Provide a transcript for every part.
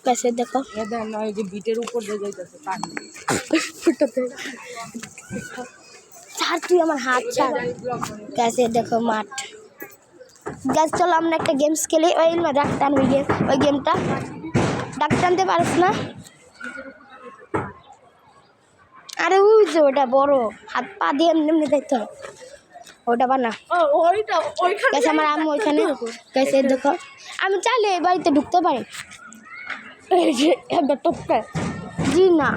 कैसे देखो বিটের উপর দিয়ে যাইতেছে পানি ছাড় তুই আমার হাত ছাড় कैसे देखो মাঠ গাছ চলো আমরা একটা গেমস খেলি ওই না ডাক্তার ওই গেমটা ডাক্তার আনতে পারিস না আরে ওই যে ওটা বড় হাত পা দিয়ে এমনি দেখতে ওটা বানা कैसे আমার আম্মু ওইখানে कैसे দেখো আমি চাইলে এই বাড়িতে ঢুকতে পারি এই যে একবার টপকা জি না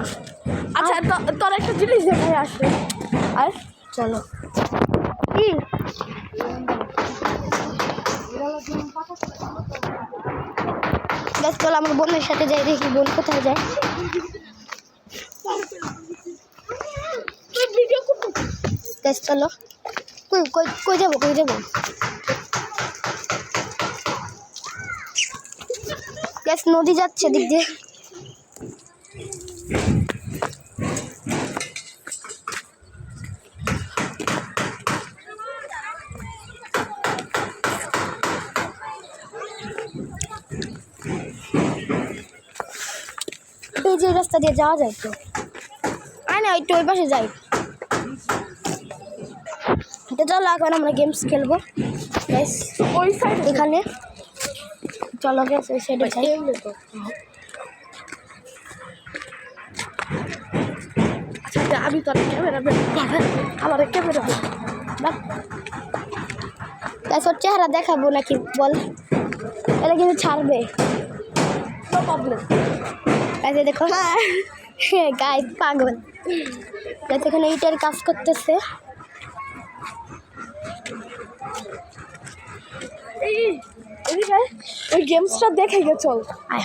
আচ্ছা তোর একটা জিনিস দেখাই আসে আর চলো কি গাছ চলো আমার বোনের সাথে যাই দেখি বোন কোথায় যায় গাছ চলো কই কই কই যাবো গ্যাস নদী যাচ্ছে দিক দিয়ে এই যে রাস্তা দিয়ে যাওয়া যায় তো আয় না একটু ওই পাশে যাই তো চলো এখন আমরা গেমস খেলবো ওই সাইড এখানে চলো গ্যাস ওই সাইডে যাই আচ্ছা আমি তোর ক্যামেরা আমার ক্যামেরা গ্যাস ওর চেহারা দেখাবো নাকি বল এটা কিন্তু ছাড়বে নো প্রবলেম গাইস দেখো গাইস পাগল গাইস এখানে ইটের কাজ করতেছে ওই গেমসটা দেখে গে চল আয়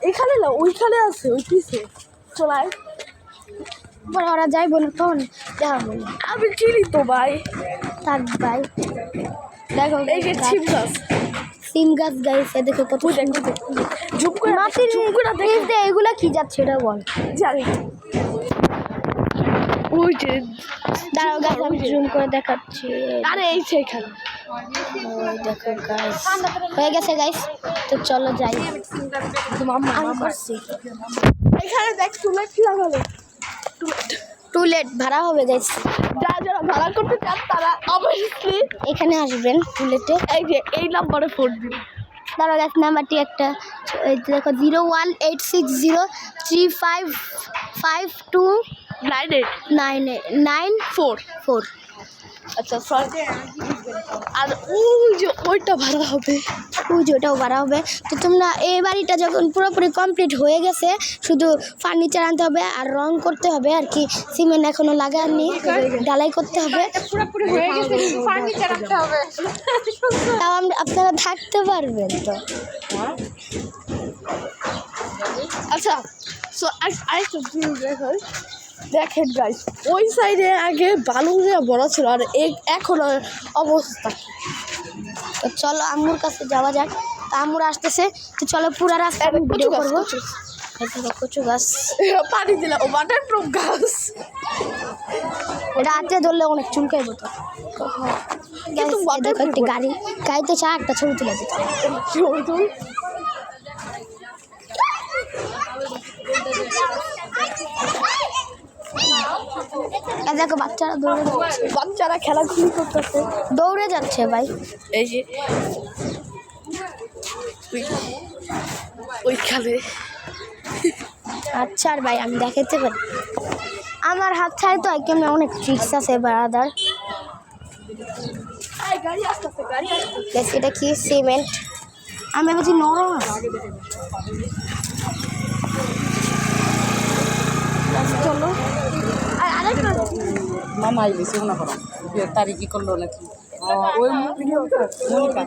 এখানে না ওইখানে আছে ওই পিছে চল আয় পরে ওরা যাইবো না তখন দেখাবো না আমি চিনি তো ভাই থাক ভাই দেখো এই যে সিম গাছ গাইস দেখো কত জুম করে মাটির এগুলা কি যাচ্ছে এটা বল জানি ওই যে দাঁড়াও গাছ আমি জুম করে দেখাচ্ছি আরে এই সেখানে ওই দেখো গাইস হয়ে গেছে গাইস তো চলো যাই আমি করছি এখানে দেখ টুলেট লাগালো টুলেট ভাড়া হবে গাইস যারা ভাড়া করতে চান তারা অবশ্যই এখানে আসবেন টুলেটে এই যে এই নম্বরে ফোন দিন দাঁড়াও গাছ নাম্বারটি একটা দেখো 0186035529894 আচ্ছা সরি আর ওই যে ওইটা ভাড়া হবে ওই যে ওটাও ভাড়া হবে তো তোমরা এই বাড়িটা যখন পুরোপুরি কমপ্লিট হয়ে গেছে শুধু ফার্নিচার আনতে হবে আর রং করতে হবে আর কি সিমেন্ট এখনো লাগাননি ঢালাই করতে হবে পুরোপুরি হয়ে গেছে ফার্নিচার আনতে হবে তাও আপনারা থাকতে পারবেন তো আচ্ছা সো আরেকটা জিনিস দেখেন গাইস ওই সাইডে আগে বালু দিয়ে বড় ছিল আর এখন অবস্থা তো চলো আম্মুর কাছে যাওয়া যাক তা আম্মুর আসতেছে তো চলো পুরো রাস্তা ভিডিও করবো কচু গাছ পানি দিলে ও ওয়াটার প্রুফ গাছ এটা হাতে ধরলে অনেক চুলকাইব তো কিন্তু দেখো একটি গাড়িতে চা একটা ছবি তুলে দিতে দেখো বাচ্চারা খেলাধুলি করতেছে দৌড়ে যাচ্ছে ভাই এই যে ওইখানে আচ্ছা আর ভাই আমি দেখাতে পারি আমার হাত ছাড়ে তো কেমন অনেক ট্রিক্স আছে বারাদার এটা কি সিমেন্ট আমি ভাবছি নরম চলো আরেকটা মামা আইলে না করো তারিখই করলো নাকি ওই মনিকা